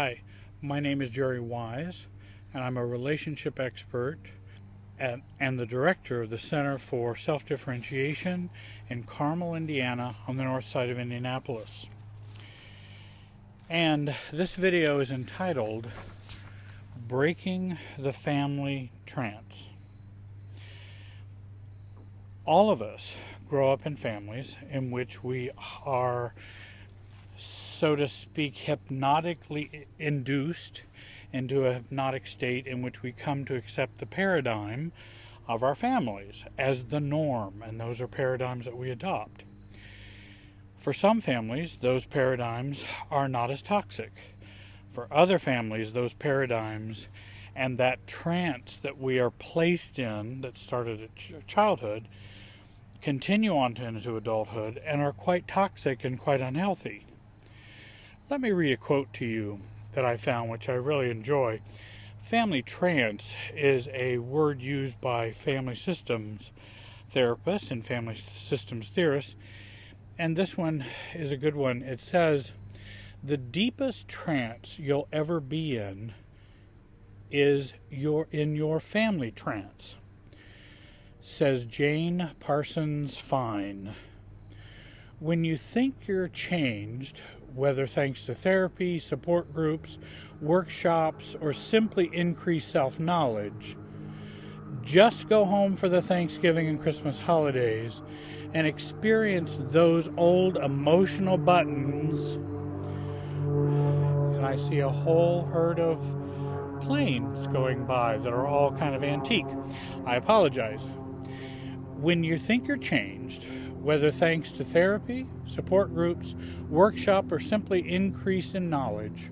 Hi, my name is Jerry Wise, and I'm a relationship expert and the director of the Center for Self-Differentiation in Carmel, Indiana, on the north side of Indianapolis. And this video is entitled Breaking the Family Trance. All of us grow up in families in which we are, so to speak, hypnotically induced into a hypnotic state in which we come to accept the paradigm of our families as the norm, and those are paradigms that we adopt. For some families, those paradigms are not as toxic. For other families, those paradigms and that trance that we are placed in that started at childhood continue on into adulthood and are quite toxic and quite unhealthy. Let me read a quote to you that I found, which I really enjoy. Family trance is a word used by family systems therapists and family systems theorists, and this one is a good one. It says, the deepest trance you'll ever be in is in your family trance, says Jane Parsons Fine. When you think you're changed, whether thanks to therapy, support groups, workshops, or simply increased self-knowledge, just go home for the Thanksgiving and Christmas holidays and experience those old emotional buttons. And I see a whole herd of planes going by that are all kind of antique. I apologize. When you think you're changed, whether thanks to therapy, support groups, workshop, or simply increase in knowledge,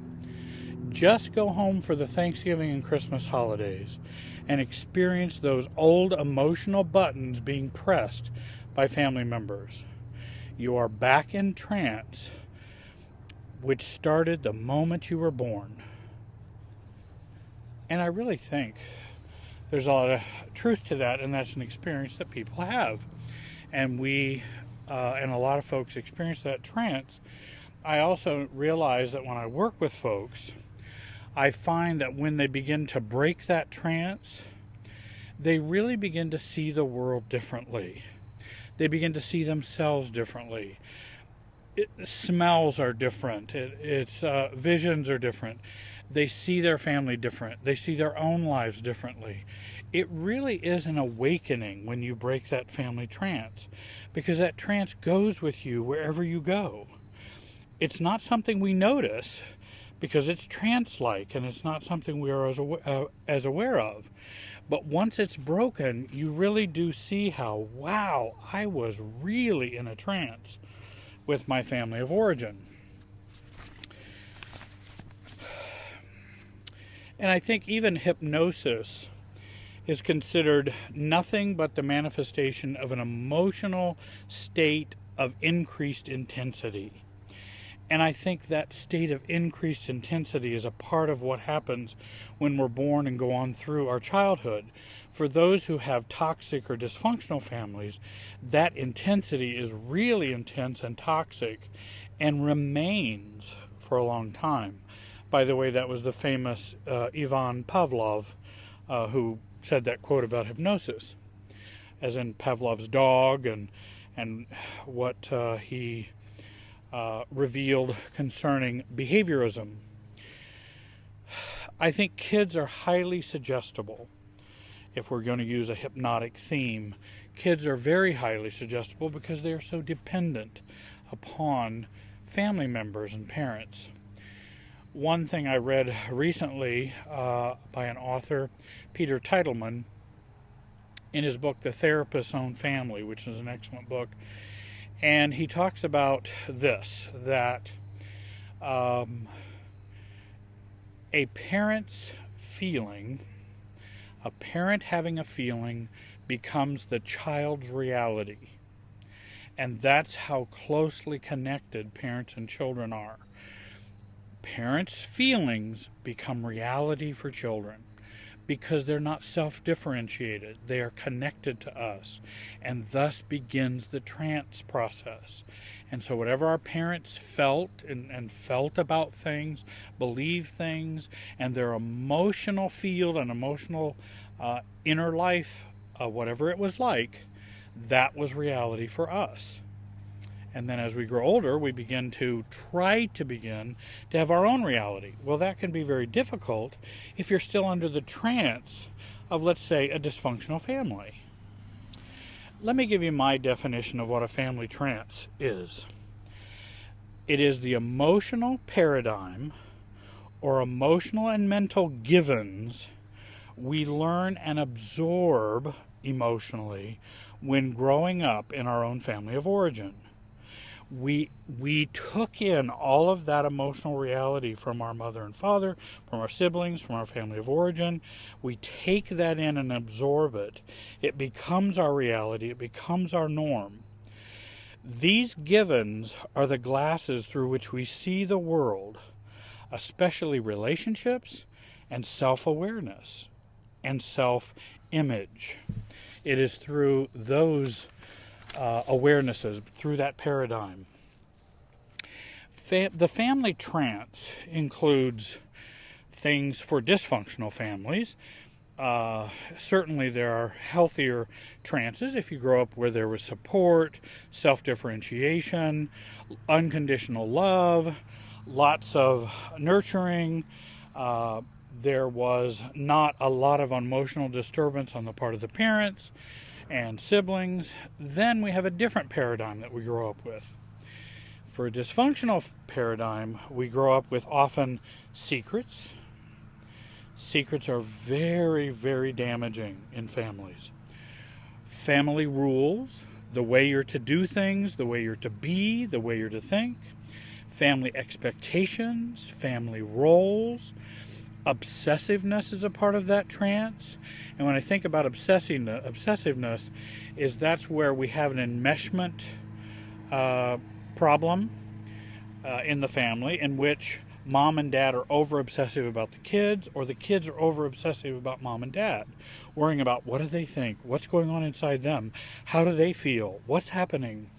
just go home for the Thanksgiving and Christmas holidays and experience those old emotional buttons being pressed by family members. You are back in trance, which started the moment you were born. And I really think there's a lot of truth to that, and that's an experience that people have. And we, and a lot of folks experience that trance. I also realize that when I work with folks, I find that when they begin to break that trance, they really begin to see the world differently. They begin to see themselves differently. Smells are different. Visions are different. They see their family different. They see their own lives differently. It really is an awakening when you break that family trance, because that trance goes with you wherever you go. It's not something we notice because it's trance-like, and it's not something we are as aware of. But once it's broken, you really do see how, wow, I was really in a trance with my family of origin. And I think even hypnosis is considered nothing but the manifestation of an emotional state of increased intensity. And I think that state of increased intensity is a part of what happens when we're born and go on through our childhood. For those who have toxic or dysfunctional families, that intensity is really intense and toxic and remains for a long time. By the way, that was the famous Ivan Pavlov who said that quote about hypnosis, as in Pavlov's dog, and what he revealed concerning behaviorism. I think kids are highly suggestible. If we're going to use a hypnotic theme, kids are very highly suggestible because they are so dependent upon family members and parents. One thing I read recently by an author, Peter Teitelman, in his book, The Therapist's Own Family, which is an excellent book, and he talks about this, that a parent having a feeling becomes the child's reality. And that's how closely connected parents and children are. Parents' feelings become reality for children because they're not self-differentiated. They are connected to us, and thus begins the trance process. And so whatever our parents felt and felt about things, believed things, and their emotional field and emotional inner life, whatever it was like, that was reality for us. And then as we grow older, we begin to have our own reality. Well, that can be very difficult if you're still under the trance of, let's say, a dysfunctional family. Let me give you my definition of what a family trance is. It is the emotional paradigm or emotional and mental givens we learn and absorb emotionally when growing up in our own family of origin. We took in all of that emotional reality from our mother and father, from our siblings, from our family of origin. We take that in and absorb it. It becomes our reality. It becomes our norm. These givens are the glasses through which we see the world, especially relationships and self-awareness and self-image. It is through those awarenesses, through that paradigm. The family trance includes things for dysfunctional families. Certainly there are healthier trances if you grow up where there was support, self-differentiation, unconditional love, lots of nurturing. There was not a lot of emotional disturbance on the part of the parents and siblings. Then we have a different paradigm that we grow up with. For a dysfunctional paradigm, we grow up with often secrets. Secrets are very, very damaging in families. Family rules, the way you're to do things, the way you're to be, the way you're to think. Family expectations, family roles. Obsessiveness is a part of that trance. And when I think about obsessiveness, that's where we have an enmeshment problem in the family, in which mom and dad are over obsessive about the kids, or the kids are over obsessive about mom and dad, worrying about what do they think, what's going on inside them, how do they feel, what's happening.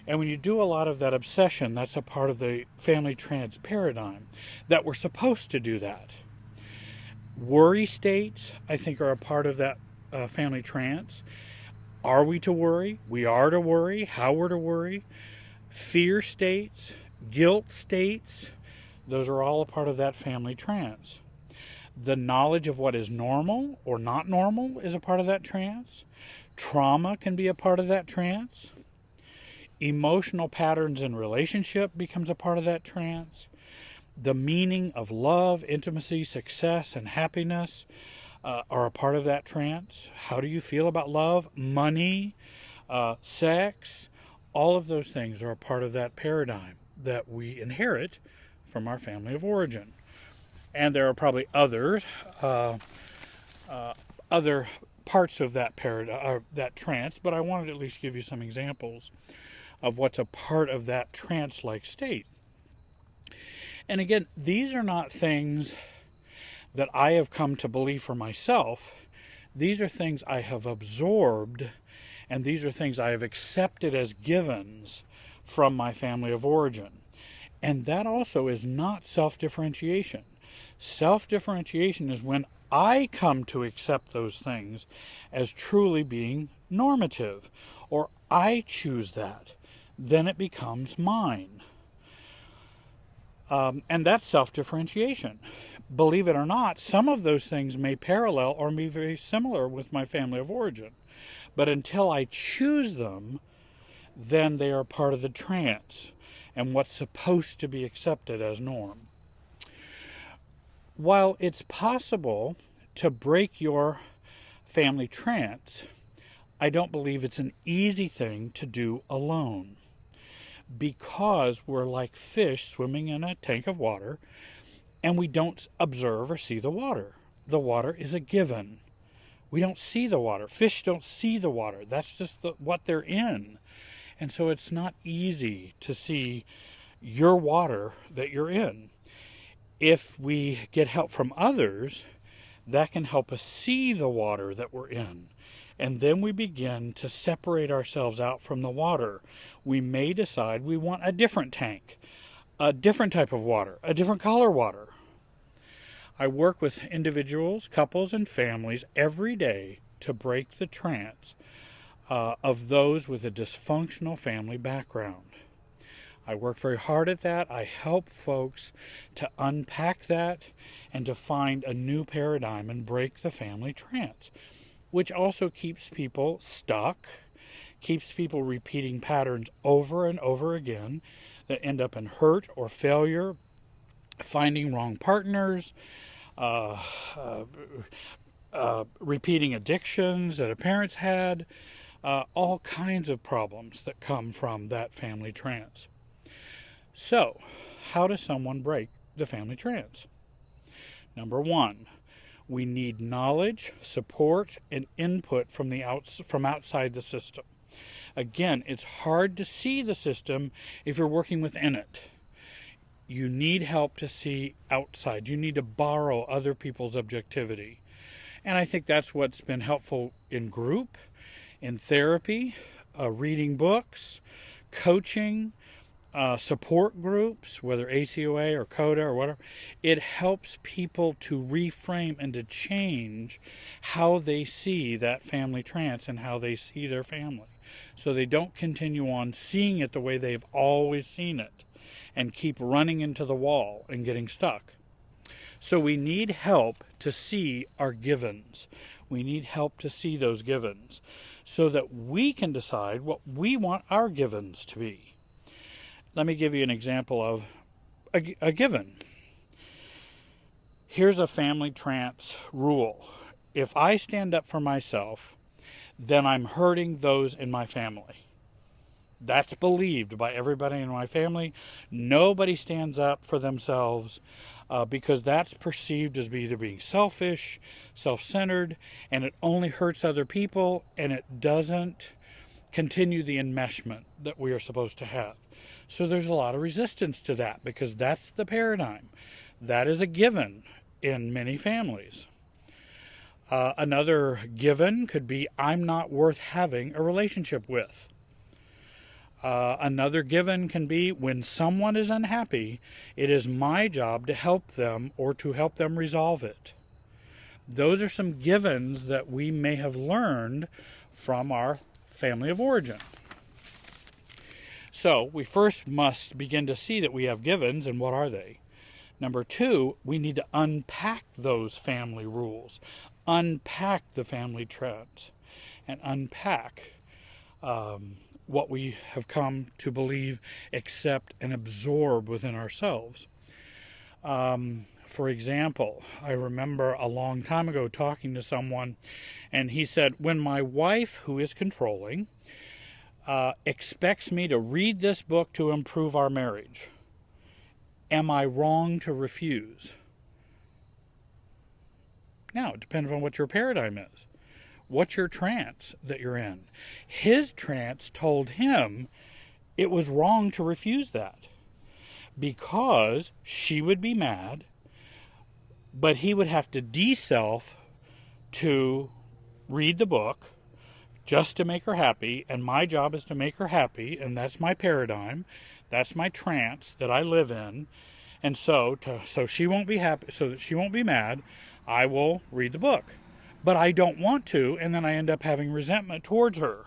And when you do a lot of that obsession, that's a part of the family trance paradigm, that we're supposed to do that. Worry states, I think, are a part of that family trance. Are we to worry? We are to worry. How we're to worry. Fear states, guilt states, those are all a part of that family trance. The knowledge of what is normal or not normal is a part of that trance. Trauma can be a part of that trance. Emotional patterns in relationship becomes a part of that trance. The meaning of love, intimacy, success, and happiness are a part of that trance. How do you feel about love, money, sex? All of those things are a part of that paradigm that we inherit from our family of origin. And there are probably other parts of that paradigm, that trance, but I wanted to at least give you some examples of what's a part of that trance-like state. And again, these are not things that I have come to believe for myself. These are things I have absorbed, and these are things I have accepted as givens from my family of origin. And that also is not self-differentiation. Self-differentiation is when I come to accept those things as truly being normative, or I choose that. Then it becomes mine. And that's self-differentiation. Believe it or not, some of those things may parallel or be very similar with my family of origin. But until I choose them, then they are part of the trance and what's supposed to be accepted as norm. While it's possible to break your family trance, I don't believe it's an easy thing to do alone, because we're like fish swimming in a tank of water and we don't observe or see the water. The water is a given. We don't see the water. Fish don't see the water. That's just what they're in. And so it's not easy to see your water that you're in. If we get help from others, that can help us see the water that we're in. And then we begin to separate ourselves out from the water. We may decide we want a different tank, a different type of water, a different color water. I work with individuals, couples, and families every day to break the trance of those with a dysfunctional family background. I work very hard at that. I help folks to unpack that and to find a new paradigm and break the family trance, which also keeps people stuck, keeps people repeating patterns over and over again that end up in hurt or failure, finding wrong partners, repeating addictions that a parents had, all kinds of problems that come from that family trance. So, how does someone break the family trance? Number one, we need knowledge, support, and input from outside the system. Again, it's hard to see the system if you're working within it. You need help to see outside. You need to borrow other people's objectivity. And I think that's what's been helpful in group, in therapy, reading books, coaching, support groups, whether ACOA or CODA or whatever. It helps people to reframe and to change how they see that family trance and how they see their family, so they don't continue on seeing it the way they've always seen it and keep running into the wall and getting stuck. So we need help to see our givens. We need help to see those givens so that we can decide what we want our givens to be. Let me give you an example of a given. Here's a family trance rule. If I stand up for myself, then I'm hurting those in my family. That's believed by everybody in my family. Nobody stands up for themselves because that's perceived as either being selfish, self-centered, and it only hurts other people, and it doesn't continue the enmeshment that we are supposed to have. So there's a lot of resistance to that because that's the paradigm. That is a given in many families. Another given could be, I'm not worth having a relationship with. Another given can be, when someone is unhappy, it is my job to help them or to help them resolve it. Those are some givens that we may have learned from our family of origin. So we first must begin to see that we have givens, and what are they? Number two, we need to unpack those family rules, unpack the family trends, and unpack what we have come to believe, accept, and absorb within ourselves. For example, I remember a long time ago talking to someone, and he said, when my wife, who is controlling, expects me to read this book to improve our marriage, am I wrong to refuse? Now, it depends on what your paradigm is. What's your trance that you're in? His trance told him it was wrong to refuse that because she would be mad, but he would have to de-self to read the book just to make her happy, and my job is to make her happy, and that's my paradigm, that's my trance that I live in, and so she won't be happy, so that she won't be mad, I will read the book. But I don't want to, and then I end up having resentment towards her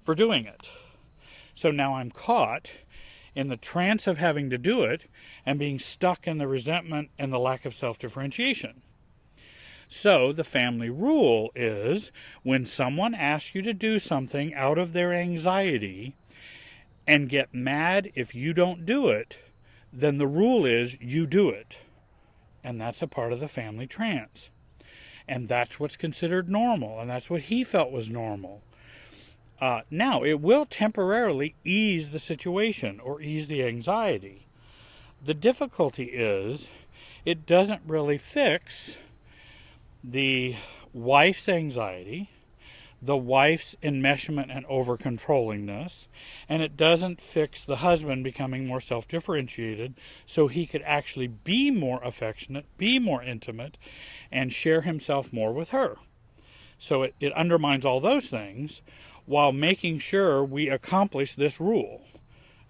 for doing it. So now I'm caught in the trance of having to do it and being stuck in the resentment and the lack of self-differentiation. So the family rule is, when someone asks you to do something out of their anxiety and get mad if you don't do it, then the rule is you do it. And that's a part of the family trance. And that's what's considered normal, and that's what he felt was normal. Now, it will temporarily ease the situation or ease the anxiety. The difficulty is it doesn't really fix the wife's anxiety, the wife's enmeshment and over-controllingness, and it doesn't fix the husband becoming more self-differentiated so he could actually be more affectionate, be more intimate, and share himself more with her. So it undermines all those things while making sure we accomplish this rule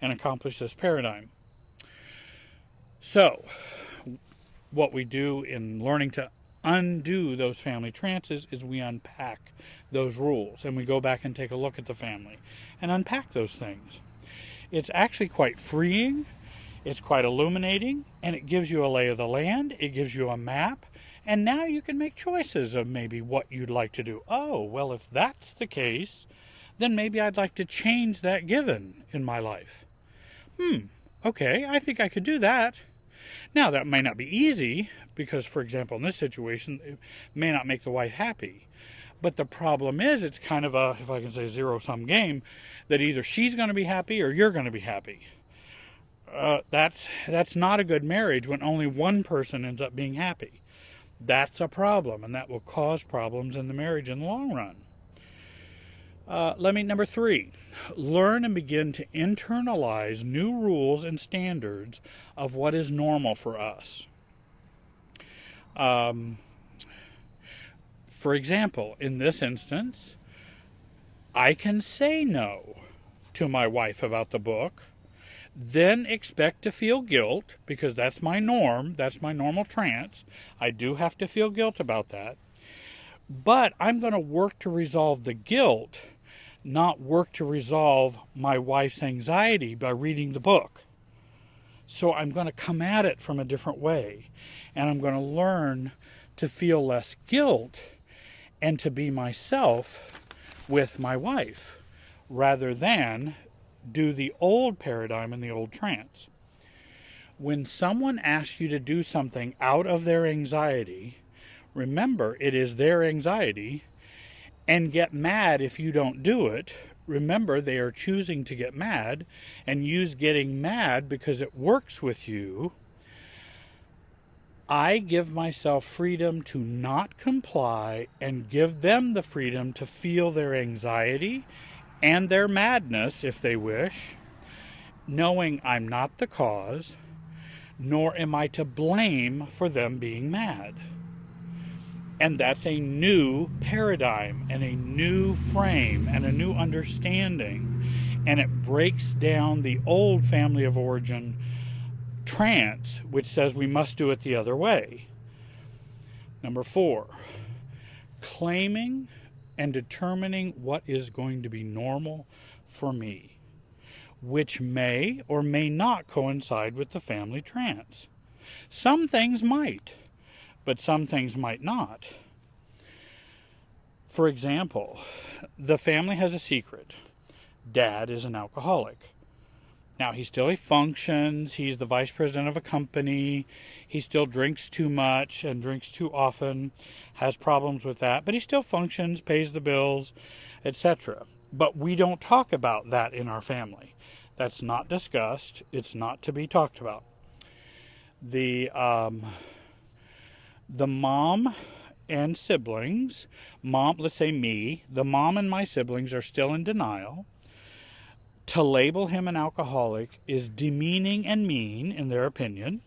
and accomplish this paradigm. So, what we do in learning to undo those family trances is we unpack those rules and we go back and take a look at the family and unpack those things. It's actually quite freeing, it's quite illuminating, and it gives you a lay of the land, it gives you a map, and now you can make choices of maybe what you'd like to do. Oh, well, if that's the case, then maybe I'd like to change that given in my life. Okay, I think I could do that. Now, that may not be easy because, for example, in this situation, it may not make the wife happy. But the problem is it's kind of a, if I can say, zero-sum game that either she's going to be happy or you're going to be happy. That's not a good marriage when only one person ends up being happy. That's a problem, and that will cause problems in the marriage in the long run. Number 3, learn and begin to internalize new rules and standards of what is normal for us. For example, in this instance, I can say no to my wife about the book, then expect to feel guilt, because that's my norm, that's my normal trance. I do have to feel guilt about that. But I'm going to work to resolve the guilt, not work to resolve my wife's anxiety by reading the book. So I'm going to come at it from a different way. And I'm going to learn to feel less guilt and to be myself with my wife, rather than do the old paradigm and the old trance. When someone asks you to do something out of their anxiety, remember it is their anxiety, and get mad if you don't do it. Remember, they are choosing to get mad, and use getting mad because it works with you. I give myself freedom to not comply and give them the freedom to feel their anxiety and their madness if they wish, knowing I'm not the cause, nor am I to blame for them being mad. And that's a new paradigm and a new frame and a new understanding. And it breaks down the old family of origin trance, which says we must do it the other way. Number 4, claiming and determining what is going to be normal for me, which may or may not coincide with the family trance. Some things might, but some things might not. For example, the family has a secret. Dad is an alcoholic. Now, he functions, he's the vice president of a company, he still drinks too much and drinks too often, has problems with that, but he still functions, pays the bills, etc. But we don't talk about that in our family. That's not discussed, it's not to be talked about. The mom and siblings, let's say me, the mom and my siblings are still in denial. To label him an alcoholic is demeaning and mean in their opinion,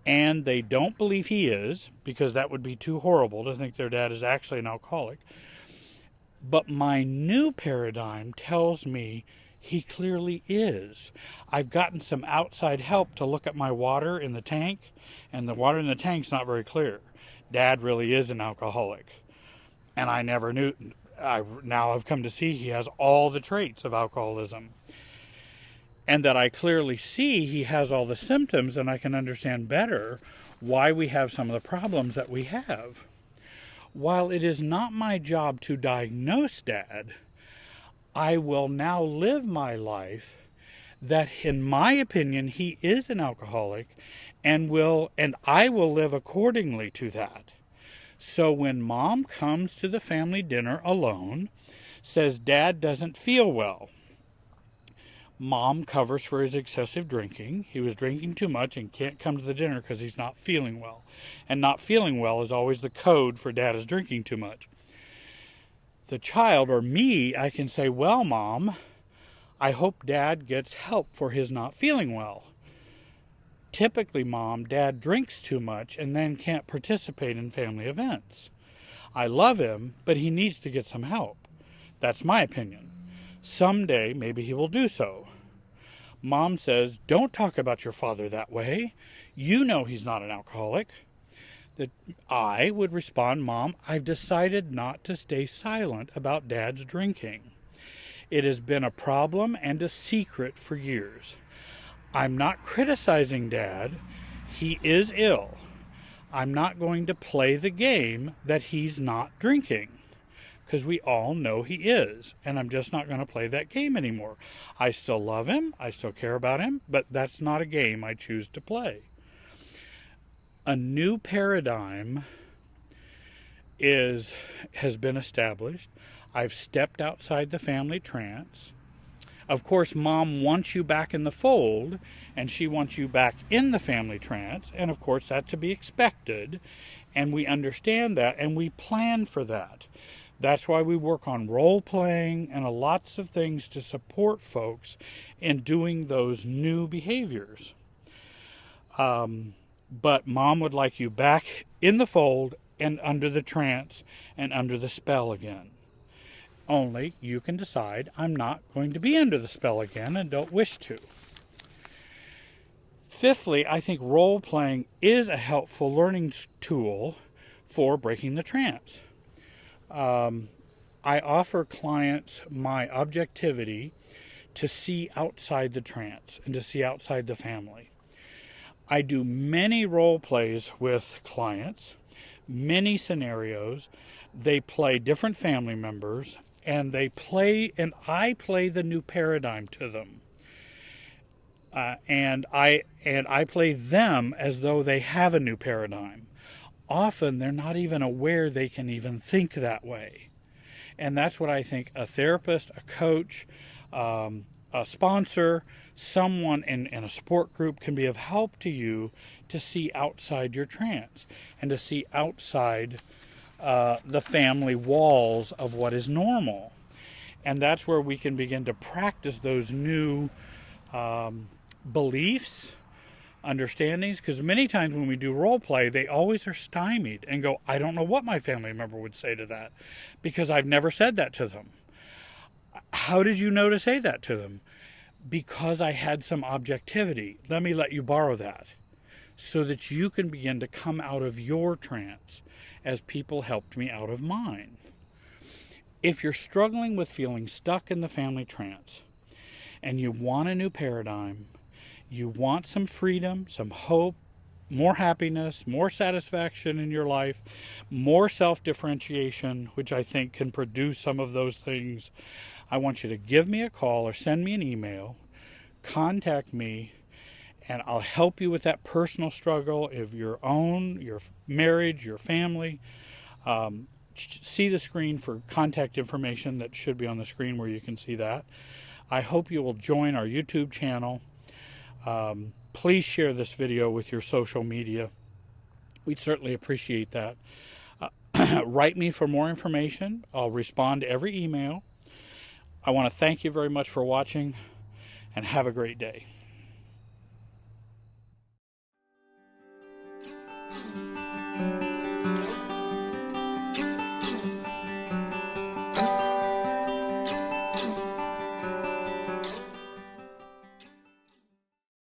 and they don't believe he is, because that would be too horrible to think their dad is actually an alcoholic. But my new paradigm tells me he clearly is. I've gotten some outside help to look at my water in the tank, and the water in the tank's not very clear. Dad really is an alcoholic, and I never knew. Now I've come to see he has all the traits of alcoholism, and that I clearly see he has all the symptoms, and I can understand better why we have some of the problems that we have. While it is not my job to diagnose Dad, I will now live my life that, in my opinion, he is an alcoholic, and I will live accordingly to that. So when Mom comes to the family dinner alone, says Dad doesn't feel well, Mom covers for his excessive drinking. He was drinking too much and can't come to the dinner because he's not feeling well. And not feeling well is always the code for Dad is drinking too much. The child, or me, I can say, well, Mom, I hope Dad gets help for his not feeling well. Typically, Mom, Dad drinks too much and then can't participate in family events. I love him, but he needs to get some help. That's my opinion. Someday, maybe he will do so. Mom says, don't talk about your father that way. You know he's not an alcoholic. I would respond, Mom, I've decided not to stay silent about Dad's drinking. It has been a problem and a secret for years. I'm not criticizing Dad. He is ill. I'm not going to play the game that he's not drinking, because we all know he is, and I'm just not going to play that game anymore. I still love him, I still care about him, but that's not a game I choose to play. A new paradigm has been established. I've stepped outside the family trance. Of course, Mom wants you back in the fold, and she wants you back in the family trance, and of course that's to be expected, and we understand that, and we plan for that. That's why we work on role-playing and lots of things to support folks in doing those new behaviors. But Mom would like you back in the fold and under the trance and under the spell again. Only you can decide, I'm not going to be under the spell again and don't wish to. Fifthly, I think role-playing is a helpful learning tool for breaking the trance. I offer clients my objectivity to see outside the trance and to see outside the family. I do many role plays with clients, many scenarios. They play different family members, and I play the new paradigm to them. And I play them as though they have a new paradigm. Often they're not even aware they can even think that way. And that's what I think a therapist, a coach, a sponsor, someone in a support group can be of help to you to see outside your trance and to see outside the family walls of what is normal. And that's where we can begin to practice those new beliefs, understandings, because many times when we do role play, they always are stymied and go, I don't know what my family member would say to that, because I've never said that to them. How did you know to say that to them? Because I had some objectivity. Let me let you borrow that so that you can begin to come out of your trance as people helped me out of mine. If you're struggling with feeling stuck in the family trance and you want a new paradigm, you want some freedom, some hope, more happiness, more satisfaction in your life, more self-differentiation, which I think can produce some of those things, I want you to give me a call or send me an email, contact me, and I'll help you with that personal struggle of your own, your marriage, your family. See the screen for contact information that should be on the screen where you can see that. I hope you will join our YouTube channel. Please share this video with your social media. We'd certainly appreciate that. Write me for more information. I'll respond to every email. I want to thank you very much for watching, and have a great day.